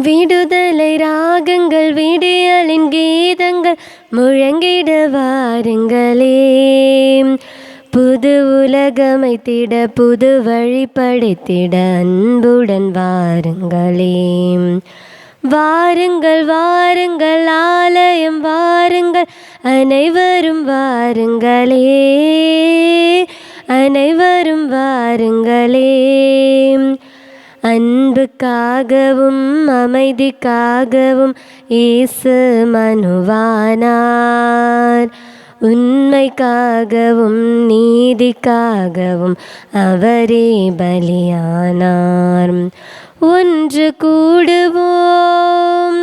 விடுதலை ராகங்கள் விடியலின் கீதங்கள் முழங்கிட வாருங்களே. புது உலகமைத்திட புது வழிபடைத்திட அன்புடன் வாருங்களே. வாருங்கள் வாருங்கள் ஆலயம் வாருங்கள், அனைவரும் வாருங்களே, அனைவரும் வாருங்களே. அன்புக்காகவும் அமைதிக்காகவும் இயேசு மனுவானார். உண்மைக்காகவும் நீதிக்காகவும் அவரே பலியானார். ஒன்று கூடுவோம்,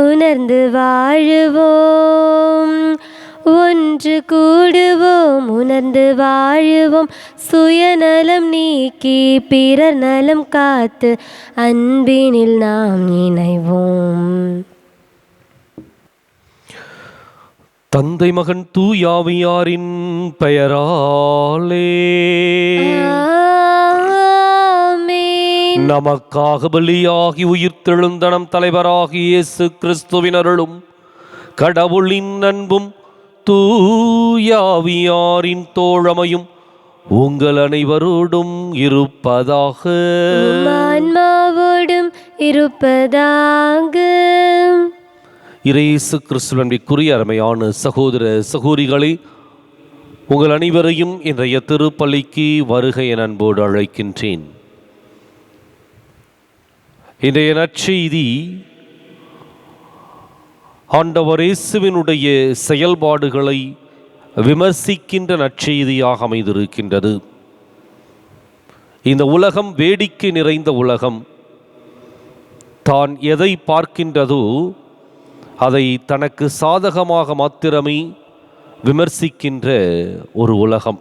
உணர்ந்து வாழுவோம். ஒன்று கூடுவோம், உணர்ந்து வாழுவோம். சுயநலம் நீக்கி பிறர் நலம் காத்து அன்பினில் நாம் இணைவோம். தந்தை மகன் தூயாவியாரின் பெயராலே நமக்காக பலியாகி உயிர்த்தெழுந்தனம் தலைவராகி இயேசு கிறிஸ்துவின் அருளும் கடவுளின் அன்பும் தூயாவியாரின் தோழமையும் உங்கள் அனைவரோடும் இருப்பதாக. ஆன்மாவோடும் இருப்பதாக. இயேசு கிறிஸ்துவிற்குரிய அருமையான சகோதர சகோதரிகளே, உங்கள் அனைவரையும் இன்றைய திருப்பலிக்கு வருக என அன்போடு அழைக்கின்றேன். இன்றைய நற்செய்தி ஆண்டவர் இயேசுவினுடைய செயல்பாடுகளை விமர்சிக்கின்ற நற்செய்தியாக அமைந்திருக்கின்றது. இந்த உலகம் வேடிக்கை நிறைந்த உலகம். தான் எதை பார்க்கின்றதோ அதை தனக்கு சாதகமாக மாத்திரமே விமர்சிக்கின்ற ஒரு உலகம்.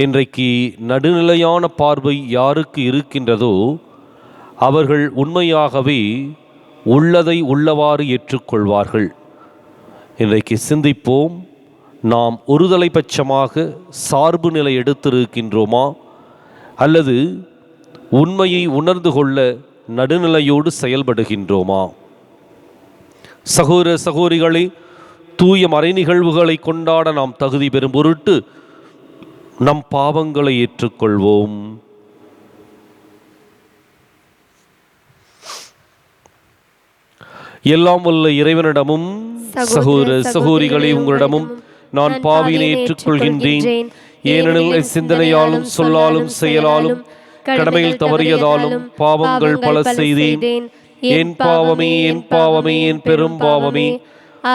இன்றைக்கு நடுநிலையான பார்வை யாருக்கு இருக்கின்றதோ அவர்கள் உண்மையாகவே உள்ளதை உள்ளவாறு ஏற்றுக்கொள்வார்கள். இன்றைக்கு சிந்திப்போம், நாம் ஒருதலை பட்சமாக சார்பு நிலை எடுத்திருக்கின்றோமா, அல்லது உண்மையை உணர்ந்து கொள்ள நடுநிலையோடு செயல்படுகின்றோமா? சகோதர சகோதரிகளே, தூய மறை நிகழ்வுகளை கொண்டாட நாம் தகுதி பெறும் பொருட்டு நம் பாவங்களை ஏற்றுக்கொள்வோம். எல்லாம் வல்ல இறைவனிடமும் சகோதர சகோதரிகளே உங்களிடமும் நான் பாவினை ஏற்றுக்கொள்கின்றேன். ஏனெனில் சிந்தனையாலும் சொல்லாலும் செயலாலும் கடமையில் தவறியதாலும் பாவங்கள் பல செய்தேன். என் பாவமே என் பாவமே என் பெரும் பாவமே.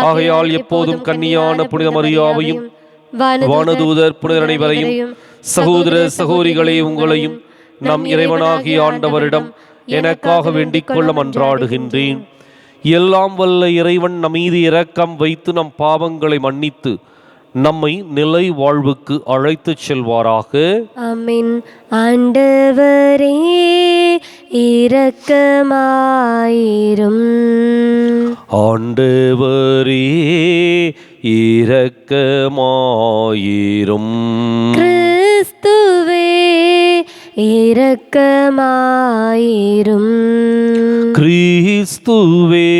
ஆகையால் எப்போதும் கன்னியான புனித மரியாவையும் வானதூதர் புனிதர் அனைவரையும் சகோதர சகோதரிகளே உங்களையும் நம் இறைவனாகிய ஆண்டவரிடம் எனக்காக வேண்டிக் கொள்ள மன்றாடுகின்றேன். எல்லாம் வல்ல இறைவன் நம் மீது இரக்கம் வைத்து நம் பாவங்களை மன்னித்து நம்மை நிலை வாழ்வுக்கு அழைத்து செல்வாராக. ஆமென். ஆண்டவரே இரக்கமாயிரும். ஆண்டவரே இரக்கமாயிரும். கிறிஸ்துவே இரக்கமாயிரும். கிறிஸ்துவே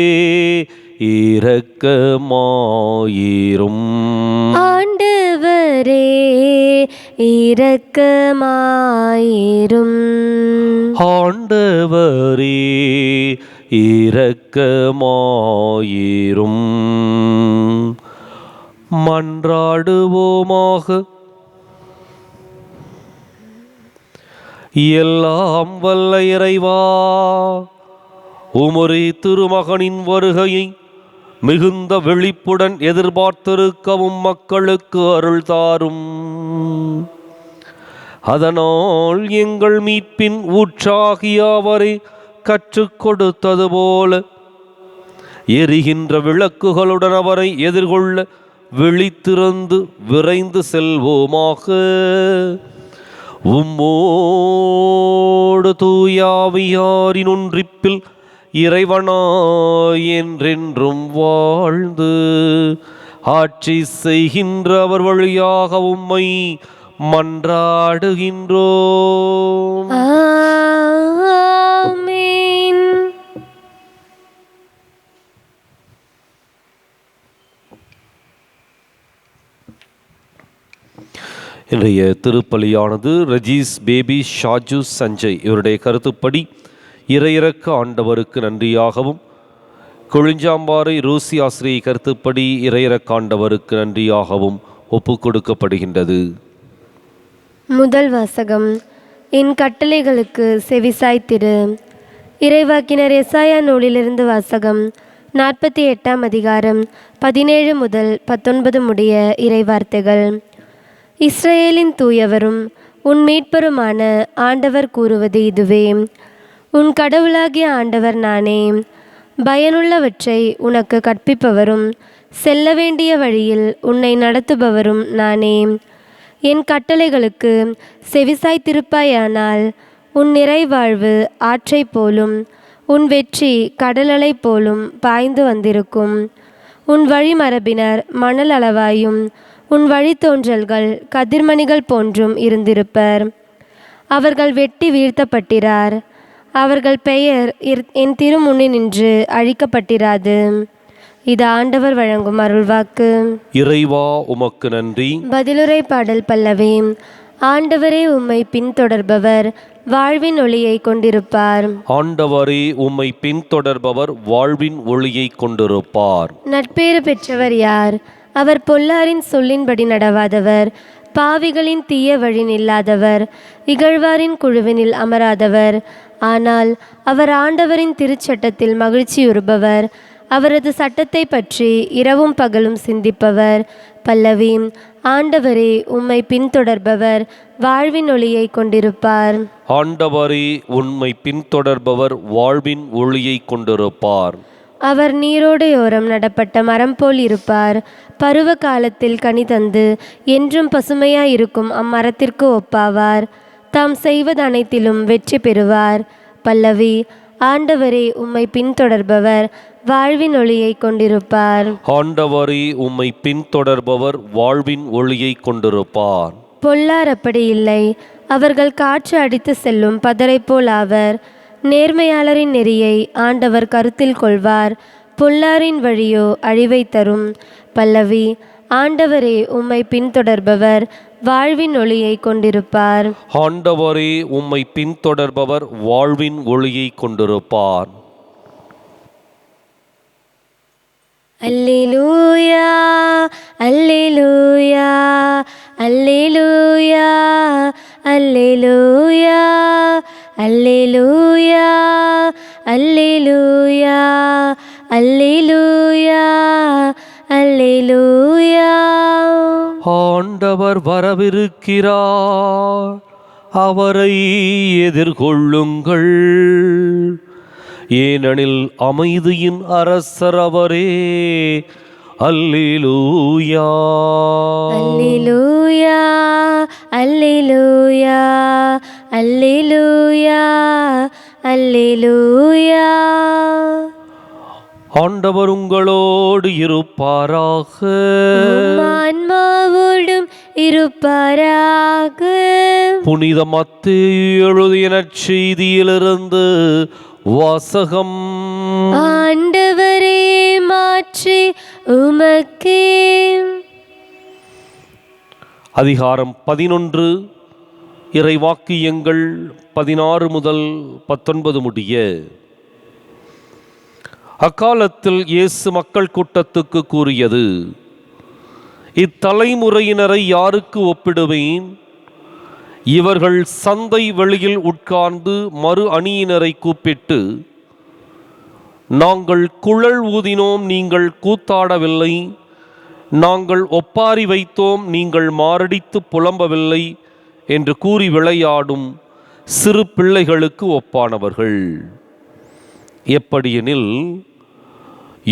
இரக்கமாயிரும். ஆண்டவரே இரக்கமாயிரும். ஆண்டவரே இரக்கமாயிரும். மன்றாடுவோமாக. எல்லாம் வல்ல இறைவா, உமரே திருமகனின் வருகையை மிகுந்த விழிப்புடன் எதிர்பார்த்திருக்கவும் மக்களுக்கு அருள் தாரும். அதனால் எங்கள் மீட்பின் ஊற்றாகிய அவரை கற்றுக் கொடுத்தது போல எரிகின்ற விளக்குகளுடன் அவரை எதிர்கொள்ள விழித்திருந்து விரைந்து செல்வோமாக. உம்மோடு தூயாவியாரின் ஒன்றிப்பில் இறைவனாய் என்றென்றும் வாழ்ந்து ஆட்சி செய்கின்ற அவர் வழியாக உம்மை மன்றாடுகின்றோம். ஆமென். இன்றைய திருப்பலியானது ரஜீஸ் பேபி ஷாஜு சஞ்சய் இவருடைய கருத்துப்படி இறையிறக்க ஆண்டவருக்கு நன்றியாகவும், கொழிஞ்சாம்பாறை ரோசி ஆசிரியை கருத்துப்படி இறையிறக்க ஆண்டவருக்கு நன்றியாகவும் ஒப்பு கொடுக்கப்படுகின்றது. முதல் வாசகம். என் கட்டளைகளுக்கு செவிசாய்த்திரு. இறைவாக்கினர் எசாயா நூலிலிருந்து வாசகம். 48ஆம் அதிகாரம் 17 முதல் 19 முடிய இறைவார்த்தைகள். இஸ்ரவேலின் தூயவரும் உன் மீட்பருமான ஆண்டவர் கூறுவது இதுவே: உன் கடவுளாகிய ஆண்டவர் நானே. பயனுள்ளவற்றை உனக்கு கற்பிப்பவரும் செல்ல வேண்டிய வழியில் உன்னை நடத்துபவரும் நானே. என் கட்டளைகளுக்கு செவிசாய்த்திருப்பாயானால் உன் நிறைவாழ்வு ஆற்றை போலும், உன் வெற்றி கடலலை போலும் பாய்ந்து வந்திருக்கும். உன் வழிமரபினர் மணல் அளவாயும் உன் வழித்தோன்றல்கள் கதிர்மணிகள் போன்றும் இருந்திருப்பர். அவர்கள் வெட்டி வீழ்த்தப்பட்டிரார். அவர்கள் பெயர் என் திருமுன்னினின்று அழிக்கப்பட்டிராது. இது ஆண்டவர் வழங்கும் அருள்வாக்கு. இறைவா உமக்கு நன்றி. பதிலுரை பாடல் பல்லவி. ஆண்டவரே உம்மை பின்தொடர்பவர் வாழ்வின் ஒளியை கொண்டிருப்பார். ஆண்டவரே உம்மை பின்தொடர்பவர் வாழ்வின் ஒளியை கொண்டிருப்பார். நட்பேறு பெற்றவர் யார்? அவர் பொல்லாரின் சொல்லின்படி நடவாதவர், பாவிகளின் தீய வழி நில்லாதவர், இகழ்வாரின் குழுவினில் அமராதவர். ஆனால் அவர் ஆண்டவரின் திருச்சட்டத்தில் மகிழ்ச்சியுறுபவர். அவரது சட்டத்தை பற்றி இரவும் பகலும் சிந்திப்பவர். பல்லவி. ஆண்டவரே உம்மை பின்தொடர்பவர் வாழ்வின் ஒளியை கொண்டிருப்பார். ஆண்டவரே உம்மை பின்தொடர்பவர் வாழ்வின் ஒளியை கொண்டிருப்பார். அவர் நீரோடையோரம் நடப்பட்ட மரம் போல் இருப்பார். பருவ காலத்தில் கனி தந்து என்றும் பசுமையாயிருக்கும் அம்மரத்திற்கு ஒப்பாவார். தாம் செய்வது அனைத்திலும் வெற்றி பெறுவார். பல்லவி. ஆண்டவரே உம்மை பின்தொடர்பவர் வாழ்வின் ஒளியை கொண்டிருப்பார். ஆண்டவரே உம்மை பின்தொடர்பவர் வாழ்வின் ஒளியை கொண்டிருப்பார். பொல்லார் அப்படி இல்லை. அவர்கள் காற்று அடித்து செல்லும் பதரை போல் ஆவர். நேர்மையாளரின் நெறியை ஆண்டவர் கருத்தில் கொள்வார். பொல்லாரின் வழியோ அழிவை தரும். பல்லவி. ஆண்டவரே உம்மை பின்தொடர்பவர் வாழ்வின் ஒளியை கொண்டிருப்பார். ஆண்டவரே உம்மை பின்தொடர்பவர் வாழ்வின் ஒளியை கொண்டிருப்பார். அல்லேலூயா, அல்லேலூயா, அல்லேலூயா, அல்லேலூயா, அல்லேலூயா, அல்லேலூயா, அல்லேலூயா, அல்லேலூயா. ஆண்டவர் வரவிருக்கிறார், அவரை எதிர்கொள்ளுங்கள். ஏனெனில் அமைதியின் அரசர் அவரே. அல்லேலூயா, அல்லேலூயா, அல்லேலூயா, அல்லேலூயா, அல்லேலூயா. ஆண்டவர் உங்களோடு இருப்பாராக. ஆன்மாவோடும் இருப்பாராக. புனித மத்தேயு எழுதிய நற்செய்தியிலிருந்து வாசகம். ஆண்டவரே மாற்றி உமக்கே. அதிகாரம் 11. இறைவாக்கியங்கள் 16 முதல் 19 முடிய. அக்காலத்தில் இயேசு மக்கள் கூட்டத்துக்கு கூறியது: இத்தலைமுறையினரை யாருக்கு ஒப்பிடுவேன்? இவர்கள் சந்தை வெளியில் உட்கார்ந்து மறு அணியினரை கூப்பிட்டு, நாங்கள் குழல் ஊதினோம், நீங்கள் கூத்தாடவில்லை, நாங்கள் ஒப்பாரி வைத்தோம், நீங்கள் மாரடித்து புலம்பவில்லை என்று கூறி விளையாடும் சிறு பிள்ளைகளுக்கு ஒப்பானவர்கள். எப்படியெனில்,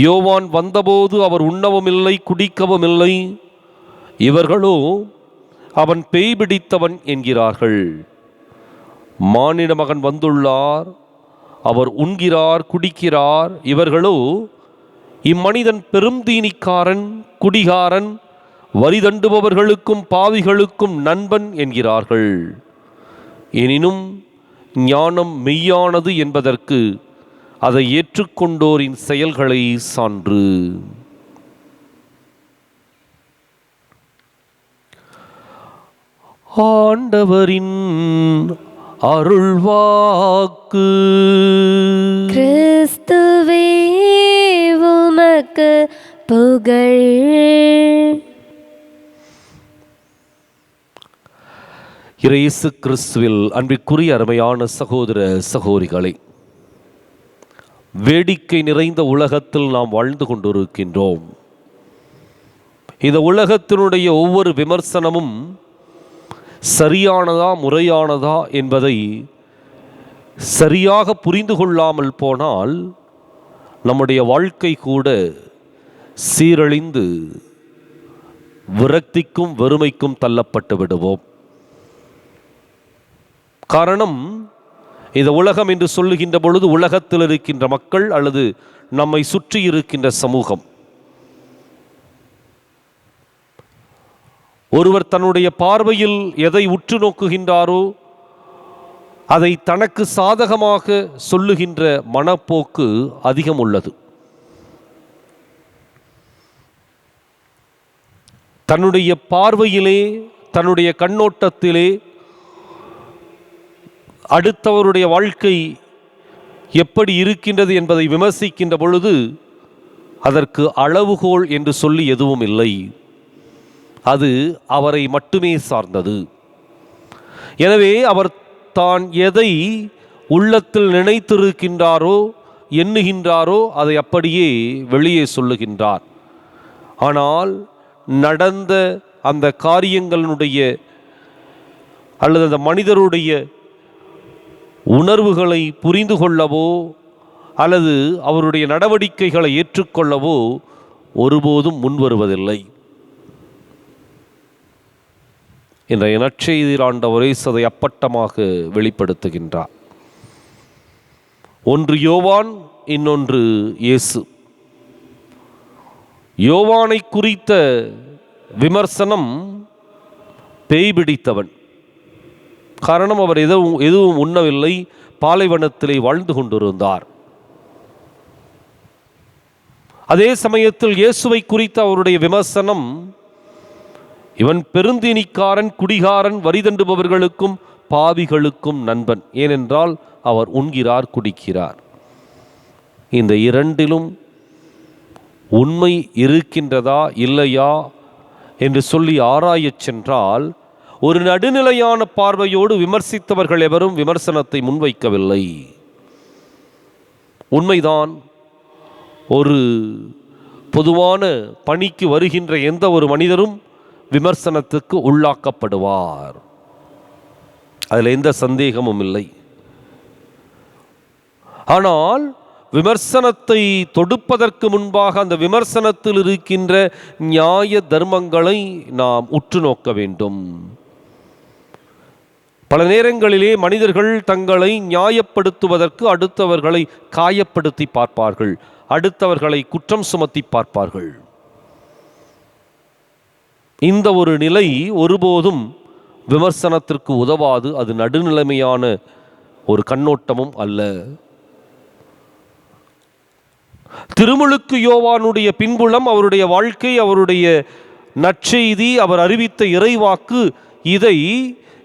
யோவான் வந்தபோது அவர் உண்ணவும் இல்லை குடிக்கவும் இல்லை, இவர்களோ அவன் பேய் பிடித்தவன் என்கிறார்கள். மானிட மகன் வந்துள்ளார், அவர் உண்கிறார் குடிக்கிறார், இவர்களோ இம்மனிதன் பெருந்தீனிக்காரன், குடிகாரன், வரி தண்டுபவர்களுக்கும் பாவிகளுக்கும் நண்பன் என்கிறார்கள். எனினும் ஞானம் மெய்யானது என்பதற்கு அதை ஏற்றுக்கொண்டோரின் செயல்களை சான்று. ஆண்டவரின் அருள்வாக்கு. கிறிஸ்துவே உமக்கு புகழ். இயேசு கிறிஸ்துவில் அன்பிற்குரிய அருமையான சகோதர சகோதரிகளே, வேடிக்கை நிறைந்த உலகத்தில் நாம் வாழ்ந்து கொண்டிருக்கின்றோம். இந்த உலகத்தினுடைய ஒவ்வொரு விமர்சனமும் சரியானதா முறையானதா என்பதை சரியாக புரிந்து கொள்ளாமல் போனால் நம்முடைய வாழ்க்கை கூட சீரழிந்து விரக்திக்கும் வெறுமைக்கும் தள்ளப்பட்டு விடுவோம். காரணம், இந்த உலகம் என்று சொல்லுகின்ற பொழுது உலகத்தில் இருக்கின்ற மக்கள் அல்லது நம்மை சுற்றி இருக்கின்ற சமூகம். ஒருவர் தன்னுடைய பார்வையில் எதை உற்று நோக்குகின்றாரோ அதை தனக்கு சாதகமாக சொல்லுகின்ற மனப்போக்கு அதிகம் உள்ளது. தன்னுடைய பார்வையிலே, தன்னுடைய கண்ணோட்டத்திலே அடுத்தவருடைய வாழ்க்கை எப்படி இருக்கின்றது என்பதை விமர்சிக்கின்ற பொழுது அதற்கு அளவுகோல் என்று சொல்லி எதுவும் இல்லை. அது அவரை மட்டுமே சார்ந்தது. எனவே அவர் தான் எதை உள்ளத்தில் நினைத்திருக்கின்றாரோ எண்ணுகின்றாரோ அதை அப்படியே வெளியே சொல்லுகின்றார். ஆனால் நடந்த அந்த காரியங்களுடைய அல்லது அந்த மனிதருடைய உணர்வுகளை புரிந்து கொள்ளவோ அல்லது அவருடைய நடவடிக்கைகளை ஏற்றுக்கொள்ளவோ ஒருபோதும் முன்வருவதில்லை. இன்றைய நற்செய்தியில் ஆண்டவர் அதை அப்பட்டமாக வெளிப்படுத்துகின்றார். ஒன்று யோவான், இன்னொன்று இயேசு. யோவானை குறித்த விமர்சனம் பேய் பிடித்தவன். காரணம், அவர் எதுவும் உண்ணவில்லை, பாலைவனத்திலே வாழ்ந்து கொண்டிருந்தார். அதே சமயத்தில் இயேசுவை குறித்த அவருடைய விமர்சனம், இவன் பெருந்தீனிக்காரன், குடிகாரன், வரிதண்டுபவர்களுக்கும் பாவிகளுக்கும் நண்பன். ஏனென்றால் அவர் உண்கிறார், குடிக்கிறார். இந்த இரண்டிலும் உண்மை இருக்கின்றதா இல்லையா என்று சொல்லி ஆராயச் சென்றால் ஒரு நடுநிலையான பார்வையோடு விமர்சித்தவர்கள் எவரும் விமர்சனத்தை முன்வைக்கவில்லை. உண்மைதான், ஒரு பொதுவான பணிக்கு வருகின்ற எந்த ஒரு மனிதரும் விமர்சனத்துக்கு உள்ளாக்கப்படுவார், அதில் எந்த சந்தேகமும் இல்லை. ஆனால் விமர்சனத்தை தொடுப்பதற்கு முன்பாக அந்த விமர்சனத்தில் இருக்கின்ற நியாய தர்மங்களை நாம் உற்று நோக்க வேண்டும். பல நேரங்களிலே மனிதர்கள் தங்களை நியாயப்படுத்துவதற்கு அடுத்தவர்களை காயப்படுத்தி பார்ப்பார்கள், அடுத்தவர்களை குற்றம் சுமத்தி பார்ப்பார்கள். இந்த ஒரு நிலை ஒருபோதும் விமர்சனத்திற்கு உதவாது. அது நடுநிலைமையான ஒரு கண்ணோட்டமும் அல்ல. திருமுழுக்கு யோவானுடைய பின்புலம், அவருடைய வாழ்க்கை, அவருடைய நற்செய்தி, அவர் அறிவித்த இறைவாக்கு, இதை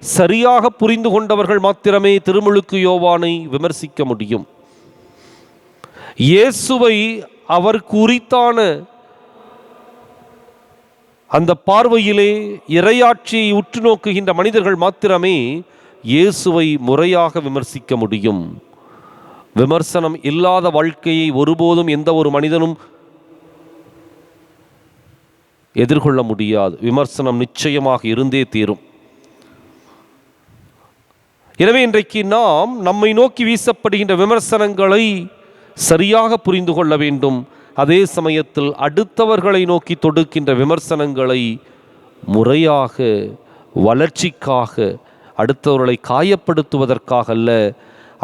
சரியாக புரிந்து கொண்டவர்கள் மாத்திரமே திருமுழுக்கு யோவானை விமர்சிக்க முடியும். இயேசுவை அவர் குறித்தான அந்த பார்வையிலே இறையாட்சியை உற்று நோக்குகின்ற மனிதர்கள் மாத்திரமே இயேசுவை முறையாக விமர்சிக்க முடியும். விமர்சனம் இல்லாத வாழ்க்கையை ஒருபோதும் எந்த ஒரு மனிதனும் எதிர்கொள்ள முடியாது. விமர்சனம் நிச்சயமாக இருந்தே தீரும். எனவே இன்றைக்கு நாம் நம்மை நோக்கி வீசப்படுகின்ற விமர்சனங்களை சரியாக புரிந்து கொள்ள வேண்டும். அதே சமயத்தில் அடுத்தவர்களை நோக்கி தொடுக்கின்ற விமர்சனங்களை முறையாக, வளர்ச்சிக்காக, அடுத்தவர்களை காயப்படுத்துவதற்காக அல்ல,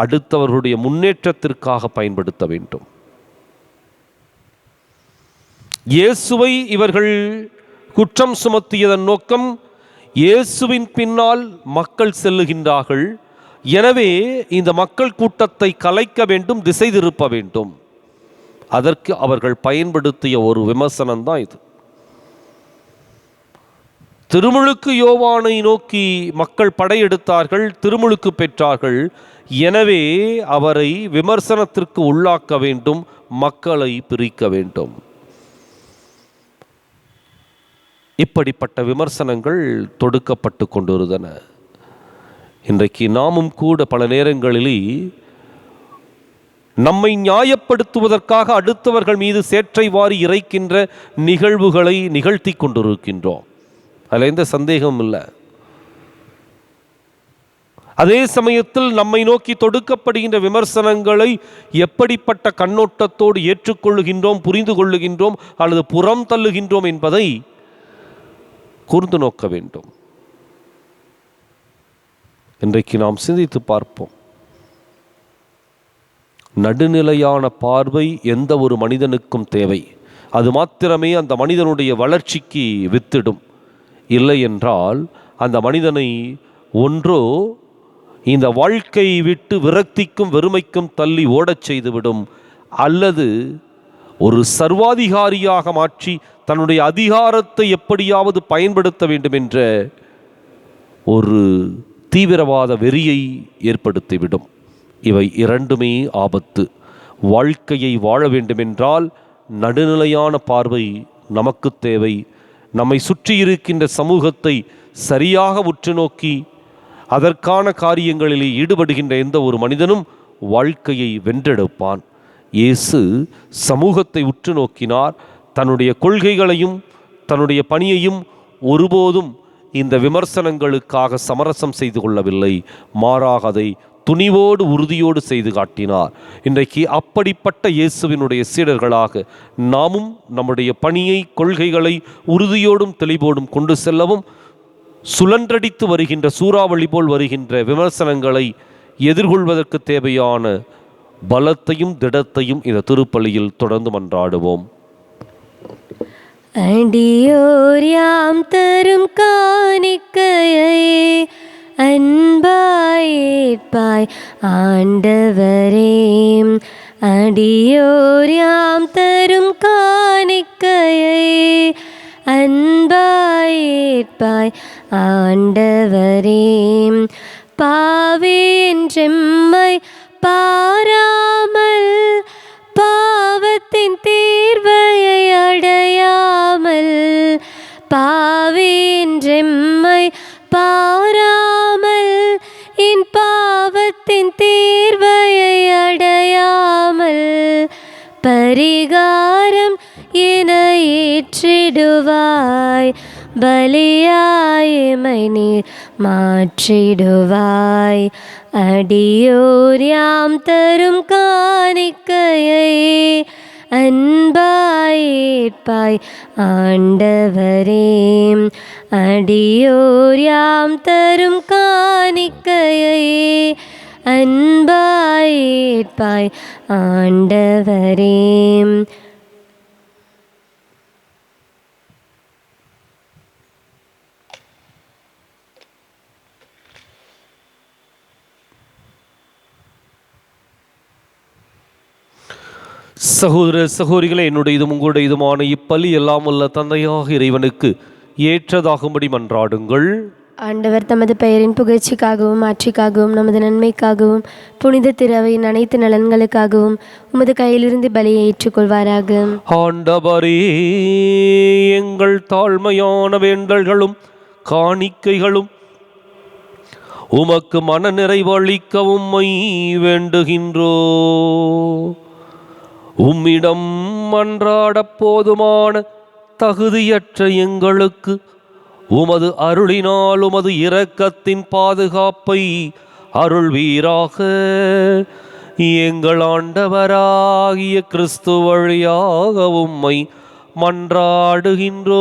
அடுத்தவர்களுடைய முன்னேற்றத்திற்காக பயன்படுத்த வேண்டும். இயேசுவை இவர்கள் குற்றம் சுமத்தியதன் நோக்கம், இயேசுவின் பின்னால் மக்கள் செல்லுகின்றார்கள், எனவே இந்த மக்கள் கூட்டத்தை கலைக்க வேண்டும், திசை திருப்ப வேண்டும். அதற்கு அவர்கள் பயன்படுத்திய ஒரு விமர்சனம் தான் இது. திருமுழுக்கு யோவானை நோக்கி மக்கள் படையெடுத்தார்கள், திருமுழுக்கு பெற்றார்கள். எனவே அவரை விமர்சனத்திற்கு உள்ளாக்க வேண்டும், மக்களை பிரிக்க வேண்டும். இப்படிப்பட்ட விமர்சனங்கள் தொடுக்கப்பட்டு கொண்டிருந்தன. இன்றைக்கு நாமும் கூட பல நேரங்களில் நம்மை நியாயப்படுத்துவதற்காக அடுத்தவர்கள் மீது சேற்றை வாரி இறைக்கின்ற நிகழ்வுகளை நிகழ்த்தி கொண்டிருக்கின்றோம். அதில் எந்த சந்தேகமும் இல்லை. அதே சமயத்தில் நம்மை நோக்கி தொடுக்கப்படுகின்ற விமர்சனங்களை எப்படிப்பட்ட கண்ணோட்டத்தோடு ஏற்றுக்கொள்ளுகின்றோம், புரிந்து கொள்ளுகின்றோம் அல்லது புறம் தள்ளுகின்றோம் என்பதை கூர்ந்து நோக்க வேண்டும். இன்றைக்கு நாம் சிந்தித்து பார்ப்போம். நடுநிலையான பார்வை எந்த ஒரு மனிதனுக்கும் தேவை. அது மாத்திரமே அந்த மனிதனுடைய வளர்ச்சிக்கு வித்திடும். இல்லை என்றால் அந்த மனிதனை ஒன்றோ இந்த வாழ்க்கையை விட்டு விரக்திக்கும் வெறுமைக்கும் தள்ளி ஓடச் செய்துவிடும், அல்லது ஒரு சர்வாதிகாரியாக மாற்றி தன்னுடைய அதிகாரத்தை எப்படியாவது பயன்படுத்த வேண்டும் என்ற ஒரு தீவிரவாத வெறியை ஏற்படுத்திவிடும். இவை இரண்டுமே ஆபத்து. வாழ்க்கையை வாழ வேண்டுமென்றால் நடுநிலையான பார்வை நமக்கு தேவை. நம்மை சுற்றி இருக்கின்ற சமூகத்தை சரியாக உற்று நோக்கி அதற்கான காரியங்களில் ஈடுபடுகின்ற எந்த ஒரு மனிதனும் வாழ்க்கையை வென்றெடுப்பான். இயேசு சமூகத்தை உற்று நோக்கினார். தன்னுடைய கொள்கைகளையும் தன்னுடைய பணியையும் ஒருபோதும் இந்த விமர்சனங்களுக்காக சமரசம் செய்து கொள்ளவில்லை. மாறாக அதை துணிவோடு உறுதியோடு செய்து காட்டினார். இன்றைக்கு அப்படிப்பட்ட இயேசுவினுடைய சீடர்களாக நாமும் நம்முடைய பணியை, கொள்கைகளை உறுதியோடும் தெளிவோடும் கொண்டு செல்லவும், சுழன்றடித்து வருகின்ற சூறாவளி போல் வருகின்ற விமர்சனங்களை எதிர்கொள்வதற்கு தேவையான பலத்தையும் திடத்தையும் இந்த திருப்பலியில் தொடர்ந்து மன்றாடுவோம். அடியோர் யாம் தரும் காணிக்கையை அன்பாய் ஏற்பாய் ஆண்டவரே. அடியோர் யாம் தரும் காணிக்கையை அன்பாய் ஏற்பாய் ஆண்டவரே. பாவி என்றெம்மை பாராமல் பாவத்தின் தீர்வையை அடையாமல், பாவி என்றெம்மை பாராமல் என் பாவத்தின் தீர்வையை அடையாமல், பரிகாரம் என ஏற்றிடுவாய், பலியாய் எமை நீர் மாற்றிடுவாய். அடியோர் யாம் தரும் காணிக்கையை அன்பாய் ஏற்பாய் ஆண்டவரே. அடியோர் யாம் தரும் காணிக்கையை அன்பாய் ஏற்பாய் ஆண்டவரே. சகோதர சகோதரிகளே, என்னுடையதும் உங்களுடையதுமான இப்பலி எல்லாம் உள்ள தந்தையாக இறைவனுக்கு ஏற்றதாகும்படி மன்றாடுங்கள். ஆண்டவர் தமது பெயரின் புகழ்ச்சிக்காகவும் ஆட்சிக்காகவும் நமது நன்மைக்காகவும் புனித திரவையின் அனைத்து நலன்களுக்காகவும் உமது கையிலிருந்து பலியை ஏற்றுக்கொள்வாராக. ஆண்டவரே, எங்கள் தாழ்மையான வேண்டல்களும் காணிக்கைகளும் உமக்கு மன நிறைவளிக்கவும் வேண்டுகின்றோ. உம்மிடம் மன்றாட போதுமான தகுதியற்ற எங்களுக்கு உமது அருளினால் உமது இரக்கத்தின் பாதுகாப்பை அருள்வீராக. எங்கள் ஆண்டவராகிய கிறிஸ்து வழியாக உம்மை மன்றாடுகின்றோம்.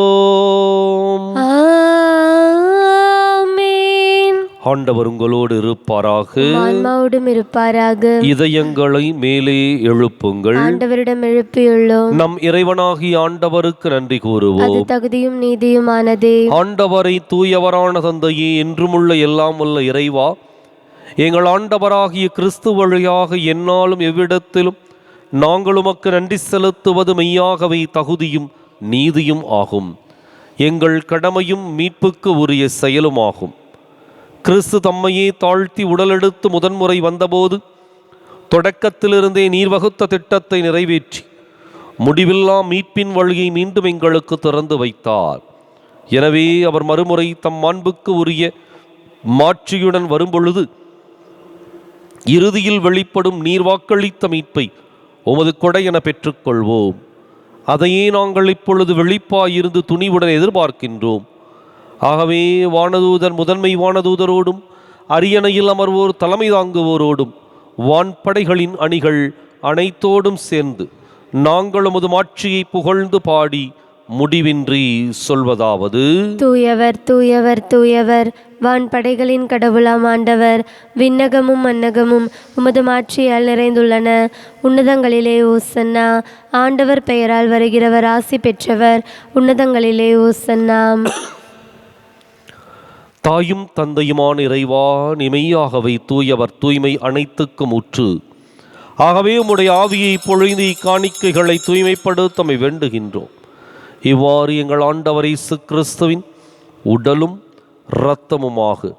ஆண்டவர் உங்களோடு இருப்பாராக, ஆன்மாவோடும் இருப்பாராக. இதயங்களை மேலே எழுப்புங்கள். ஆண்டவரிடம் எழுப்பியுள்ளோம். நம் இறைவனாகிய ஆண்டவருக்கு நன்றி கூறுவோம். அது தகுதியும் நீதியுமானதே. ஆண்டவரை தூயவரான தந்தையே, என்றுமுள்ள எல்லாம் உள்ள இறைவா, எங்கள் ஆண்டவராகிய கிறிஸ்து வழியாக எந்நாளும் எவ்விடத்திலும் நாங்கள் உமக்கு நன்றி செலுத்துவது மெய்யாகவே தகுதியும் நீதியும் ஆகும். எங்கள் கடமையும் மீட்புக்கு உரிய செயலுமாகும். கிறிஸ்து தம்மையே தாழ்த்தி உடலெடுத்து முதன்முறை வந்தபோது தொடக்கத்திலிருந்தே நீர் வகுத்த திட்டத்தை நிறைவேற்றி முடிவில்லா மீட்பின் வழியை மீண்டும் எங்களுக்கு திறந்து வைத்தார். எனவே அவர் மறுமுறை தம் மாண்புக்கு உரிய மாட்சியுடன் வரும்பொழுது இறுதியில் வெளிப்படும் நீர் வாக்களித்த மீட்பை உமது கொடை என பெற்றுக்கொள்வோம். அதையே நாங்கள் இப்பொழுது வெளிப்பாயிருந்து துணிவுடன் எதிர்பார்க்கின்றோம். ஆகவே வானதூதர் முதன்மை வானதூதரோடும் அரியணையில் அமர்வோர் தலைமை தாங்குவோரோடும் வான்படைகளின் அணிகள் அனைத்தோடும் சேர்ந்து நாங்கள் உமது மாட்சியை புகழ்ந்து பாடி முடிவின்றி சொல்வதாவது: தூயவர் தூயவர் தூயவர், வான்படைகளின் கடவுளாம் ஆண்டவர். விண்ணகமும் மன்னகமும் உமது மாட்சியால் நிறைந்துள்ளன. உன்னதங்களிலே ஓசன்னா. ஆண்டவர் பெயரால் வருகிறவர் ஆசி பெற்றவர். உன்னதங்களிலே ஓசன்னா. தாயும் தந்தையுமான இறைவா, நிமையாகவே தூயவர், தூய்மை அனைத்துக்கும் ஊற்று. ஆகவே உம்முடைய ஆவியை பொழிந்து இக்காணிக்கைகளை தூய்மைப்படுத்தமை வேண்டுகின்றோம். இவ்வாறு எங்கள் ஆண்டவர் இயேசு கிறிஸ்துவின் உடலும் இரத்தமுமாக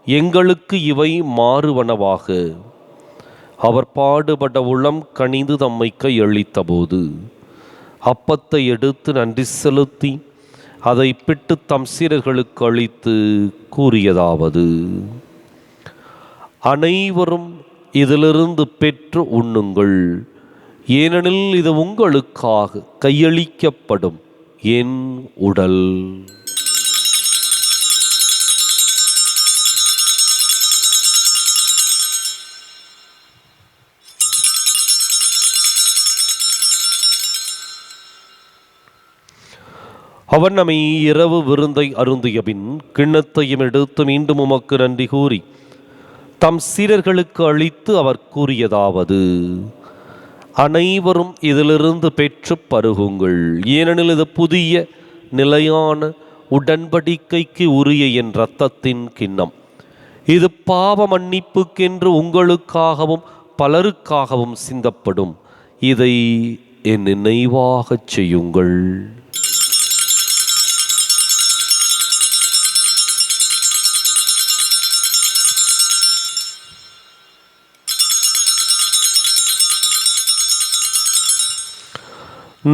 எங்களுக்கு இவை மாறுவனவாக. அவர் பாடுபட உளம் கனிந்து தம்மை கையளித்த போது அப்பத்தை எடுத்து நன்றி செலுத்தி அதை பிட்டு தம் சீடர்களுக்கு அளித்து கூறியதாவது: அனைவரும் இதிலிருந்து பெற்று உண்ணுங்கள், ஏனெனில் இது உங்களுக்காக கையளிக்கப்படும் என் உடல். அவர் நம்மை இரவு விருந்தை அருந்திய பின் கிண்ணத்தையும் எடுத்து மீண்டும் உமக்கு நன்றி கூறி தம் சீடர்களுக்கு அளித்து அவர் கூறியதாவது: அனைவரும் இதிலிருந்து பெற்று பருகுங்கள், ஏனெனில் இது புதிய நிலையான உடன்படிக்கைக்கு உரிய என் இரத்தத்தின் கிண்ணம். இது பாவ மன்னிப்புக்கென்று உங்களுக்காகவும் பலருக்காகவும் சிந்தப்படும். இதை என் நினைவாகச் செய்யுங்கள்.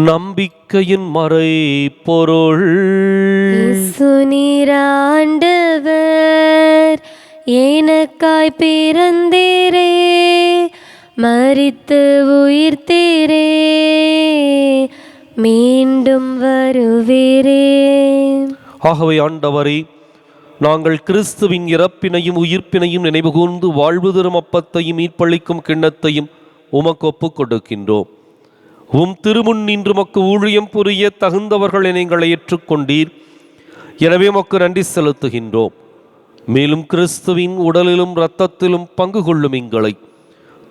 நம்பிக்கையின் மறை பொருள். சுனிராண்டவர் எனக்காய் பிறந்தீரே, மரித்து உயிர்த்தீரே, மீண்டும் வருவீரே. ஆகவே ஆண்டவரே, நாங்கள் கிறிஸ்துவின் இறப்பினையும் உயிர்ப்பினையும் நினைவு கூர்ந்து வாழ்வு தரும் அப்பத்தையும் மீட்பளிக்கும் கிண்ணத்தையும் உமக்கு ஒப்புக் கொடுக்கின்றோம். உம் திருமுன் நின்று மக்கு ஊழியம் புரிய தகுந்தவர்களை எங்களை ஏற்றுக்கொண்டீர். எனவே மக்கு நன்றி செலுத்துகின்றோம். மேலும் கிறிஸ்துவின் உடலிலும் இரத்தத்திலும் பங்கு கொள்ளும் எங்களை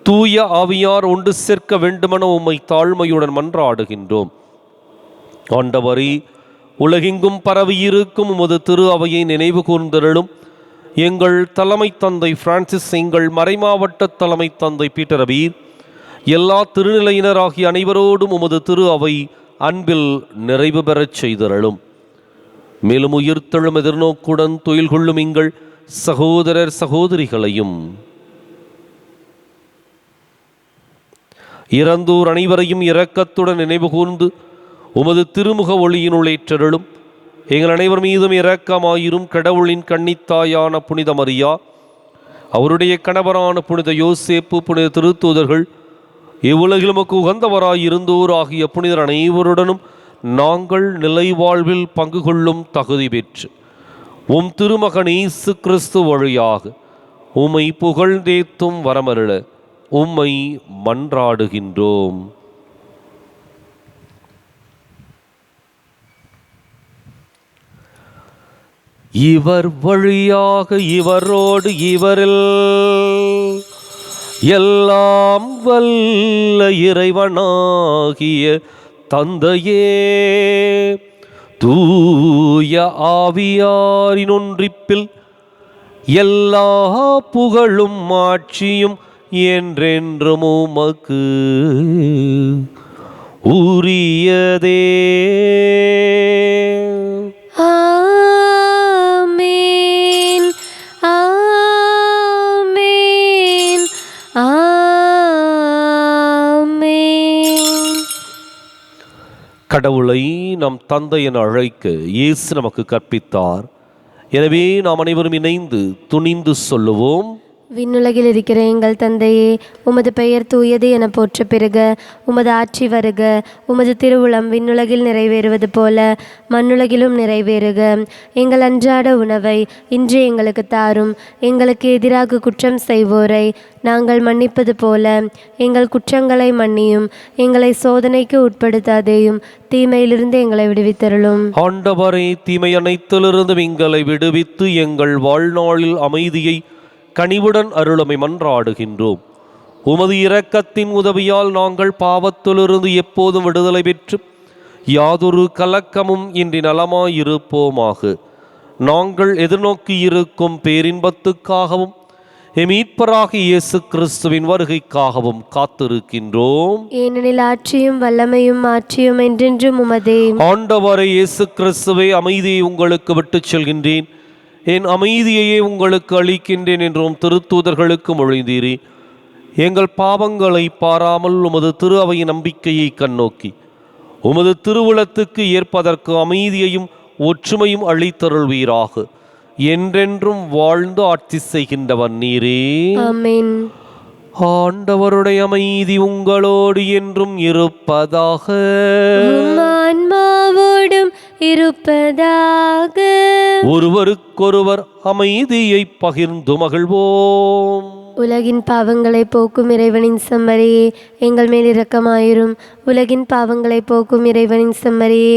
தூய ஆவியார் ஒன்று சேர்க்க வேண்டுமென உம்மை தாழ்மையுடன் மன்றாடுகின்றோம். ஆண்டவரே, உலகெங்கும் பரவியிருக்கும் உமது திரு அவையை நினைவு கூர்ந்தருளும். எங்கள் தலைமை தந்தை பிரான்சிஸ், எங்கள் மறைமாவட்ட தலைமை தந்தை பீட்டர் அபீர், எல்லா திருநிலையினராகிய அனைவரோடும் உமது திரு அவை அன்பில் நிறைவு பெறச் செய்தருளும். மேலும் உயிர்த்தெழும் எதிர்நோக்குடன் துயில் கொள்ளும் எங்கள் சகோதரர் சகோதரிகளையும் இறந்தோர் அனைவரையும் இரக்கத்துடன் நினைவு கூர்ந்து உமது திருமுக ஒளியினுள் ஏற்றருளும். எங்கள் அனைவர் மீதும் இரக்கமாயிரும். கடவுளின் கன்னித்தாயான புனித மரியா, அவருடைய கணவரான புனித யோசேப்பு, புனித திருத்தூதர்கள், இவ்வுலகில் உமக்கு உகந்தவராயிருந்தோர் ஆகிய புனிதர் அனைவருடனும் நாங்கள் நிலை வாழ்வில் பங்கு கொள்ளும் தகுதி பெற்று உம் திருமகன் இயேசு கிறிஸ்து வழியாக உம்மை புகழ்ந்தேத்தும் வரமருள உம்மை மன்றாடுகின்றோம். இவர் வழியாக இவரோடு இவரில் எல்லாம் வல்ல இறைவனாகிய தந்தையே, தூய ஆவியாரின் ஒன்றிப்பில் எல்லா புகழும் ஆட்சியும் என்றென்றும் உமக்கு உரியதே. கடவுளை நம் தந்தை என அழைக்க இயேசு நமக்கு கற்பித்தார். எனவே நாம் அனைவரும் இணைந்து துணிந்து சொல்லுவோம். விண்ணுலகில் இருக்கிற எங்கள் தந்தையே, உமது பெயர் தூயது என போற்ற பெறுக. உமது ஆட்சி வருக. உமது திருவுளம் விண்ணுலகில் நிறைவேறுவது போல மண்ணுலகிலும் நிறைவேறுக. எங்கள் அன்றாட உணவை இன்று எங்களுக்கு தாரும். எங்களுக்கு எதிராக குற்றம் செய்வோரை நாங்கள் மன்னிப்பது போல எங்கள் குற்றங்களை மன்னியும். எங்களை சோதனைக்கு உட்படுத்தாதேயும், தீமையிலிருந்து எங்களை விடுவித்தருளும். ஆண்டவரே, தீமை அனைத்திலிருந்தும் எங்களை விடுவித்து எங்கள் வாழ்நாளில் அமைதியை கனிவுடன் அருளமை மன்றாடுகின்றோம். உமது இரக்கத்தின் உதவியால் நாங்கள் பாவத்திலிருந்து எப்போதும் விடுதலை பெற்று யாதொரு கலக்கமும் இன்றி நலமாயிருப்போமாக. நாங்கள் எதிர்நோக்கி இருக்கும் பேரின்பத்துக்காகவும் மீட்பராகிய இயேசு கிறிஸ்துவின் வருகைக்காகவும் காத்திருக்கின்றோம். ஏனெனில் ஆட்சியும் வல்லமையும் மாட்சியும் என்றென்றும் உமதே. ஆண்டவரே இயேசு கிறிஸ்துவே, அமைதியை உங்களுக்கு விட்டுச் செல்கின்றேன், என் அமைதியையே உங்களுக்கு அளிக்கின்றேன் என்றும் திருத்தூதர்களுக்கு மொழிந்தீரே. எங்கள் பாவங்களை பாராமல் உமது திரு அவையின் நம்பிக்கையை கண்ணோக்கி உமது திருவுளத்துக்கு ஏற்பதற்கு அமைதியையும் ஒற்றுமையும் அளித்தருள்வீராக. என்றென்றும் வாழ்ந்து ஆட்சி செய்கின்றவர் நீரே. ஆமென். ஆண்டவருடைய அமைதி உங்களோடு என்றும் இருப்பதாக. ஆன்மாவோடும் இருப்பதாக. ஒருவருக்கொருவர் அமைதியை பகிர்ந்து மகிழ்வோம். உலகின் பாவங்களை போக்கும் இறைவனின் செம்மறியே, எங்கள் மேல் இரக்கமாயிரும். உலகின் பாவங்களை போக்கும் இறைவனின் செம்மறியே,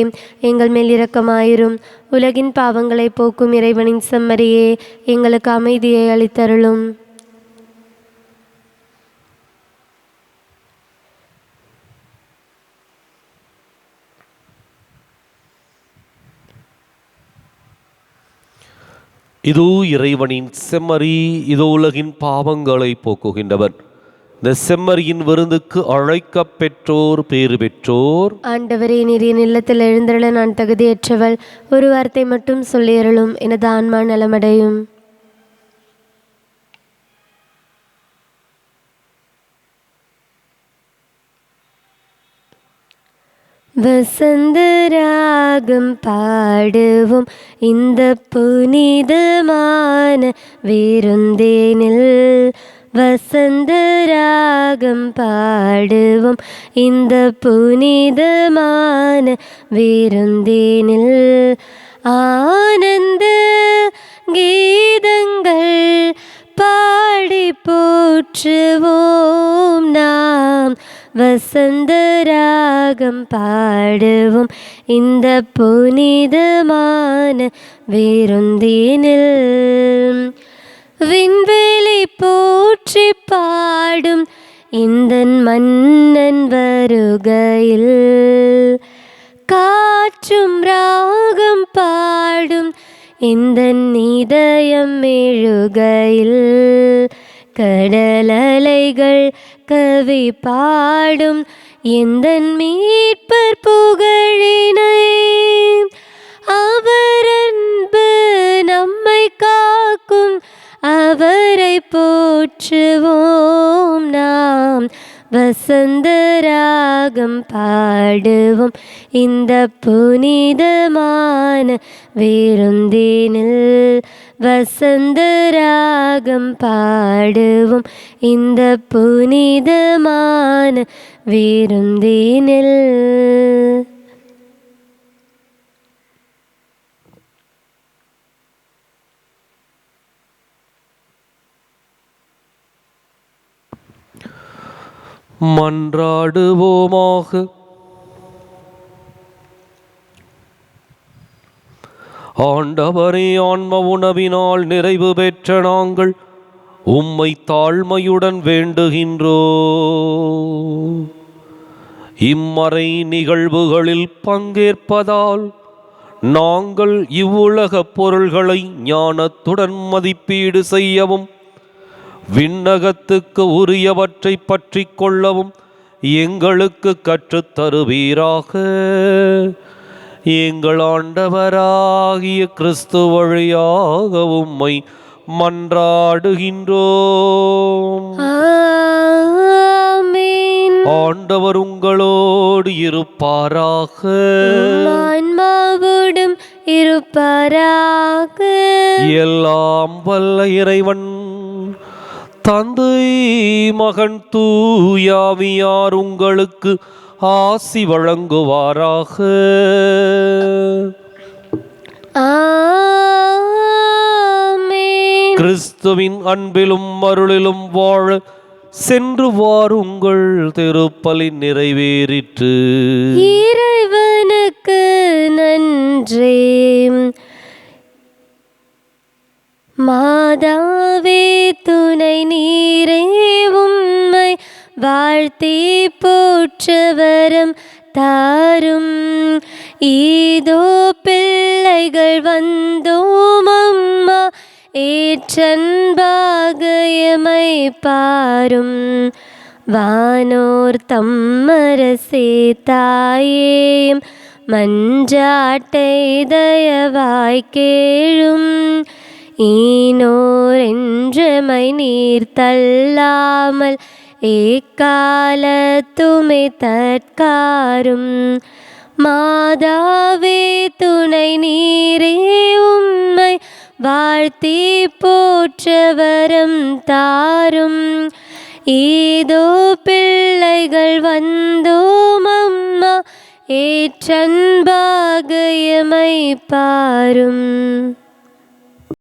எங்கள் மேல் இரக்கமாயிரும். உலகின் பாவங்களை போக்கும் இறைவனின் செம்மறியே, எங்களுக்கு அமைதியை அளித்தருளும். இதோ இறைவனின் செம்மறி, இதோ உலகின் பாவங்களை போக்குகின்றவர். இந்த செம்மறியின் விருந்துக்கு அழைக்க பெற்றோர் பேறு பெற்றோர். ஆண்டவரே, நீர் என் இல்லத்தில் எழுந்தருள நான் தகுதியற்றவள். ஒரு வார்த்தை மட்டும் சொல்லியருளும், எனது ஆன்மா நலமடையும். வசந்த ராகம் பாடுவோம் இந்த புனிதமான விருந்தினில். வசந்த ராகம் பாடுவோம் இந்த புனிதமான விருந்தினில். ஆனந்த கீதங்கள் பாடி போற்றுவோம் நாம். வசந்த ராகம் பாடுவோம் இந்த புனிதமான விருந்தினில். விண்வெளி போற்றி பாடும் இந்த மன்னன் வருகையில். காற்றும் ராகம் பாடும் இந்த இதயம் எழுகையில். கடலலைகள் கவி பாடும் எந்தன் மீட்பர் புகழினை. அவர் அன்பு நம்மை காக்கும், அவரை போற்றுவோம் நாம். வசந்த ராகம் பாடுவோம் இந்த புனிதமான விருந்தினில். வசந்த ராகம் பாடுவோம் இந்த புனிதமான விருந்தினில். மன்றாடுவோமாக. ஆண்டவரே, ஆன்ம உணவினால் நிறைவு பெற்ற நாங்கள் உம்மை தாழ்மையுடன் வேண்டுகின்றோம். இம்மறை நிகழ்வுகளில் பங்கேற்பதால் நாங்கள் இவ்வுலகப் பொருள்களை ஞானத்துடன் மதிப்பீடு செய்யவும் விண்ணகத்துக்கு உரியவற்றை பற்றி கொள்ளவும் எங்களுக்கு கற்றுத்தருவீராக. எங்கள் ஆண்டவராகிய கிறிஸ்து வழியாக உம்மை மன்றாடுகின்றோம். ஆமென். ஆண்டவர் உங்களோடு இருப்பாராக. இருப்பாராக. ஆன்மாவோடும் இருப்பாராக. எல்லாம் வல்ல இறைவன் தந்தை மகன் தூயாவியார் உங்களுக்கு ஆசி வழங்குவாராக. ஆமென். கிறிஸ்துவின் அன்பிலும் அருளிலும் வாழ சென்று வாருங்கள். திருப்பலி நிறைவேறிற்று. இறைவனுக்கு நன்றி. மாதாவே துணை நீரே உம்மை வாழ்த்தி போற்றவரம் தாரும். ஈதோ பிள்ளைகள் வந்தோம் அம்மா, ஏற்றன்பாகயமை பாரும். வானோர் தம்மரசே தாயேம், மஞ்சாட்டை தயவாய் கேளும். ஈனோர் என்றமை நீர் தள்ளாமல், ஏக்காலத்துமே தற்காரும். மாதாவே துணை நீரே உம்மை வாழ்த்தி போற்றவரம் தாரும். ஈதோ பிள்ளைகள் வந்தோம் அம்மா, ஏற்றன்பாகயமை பாரும்.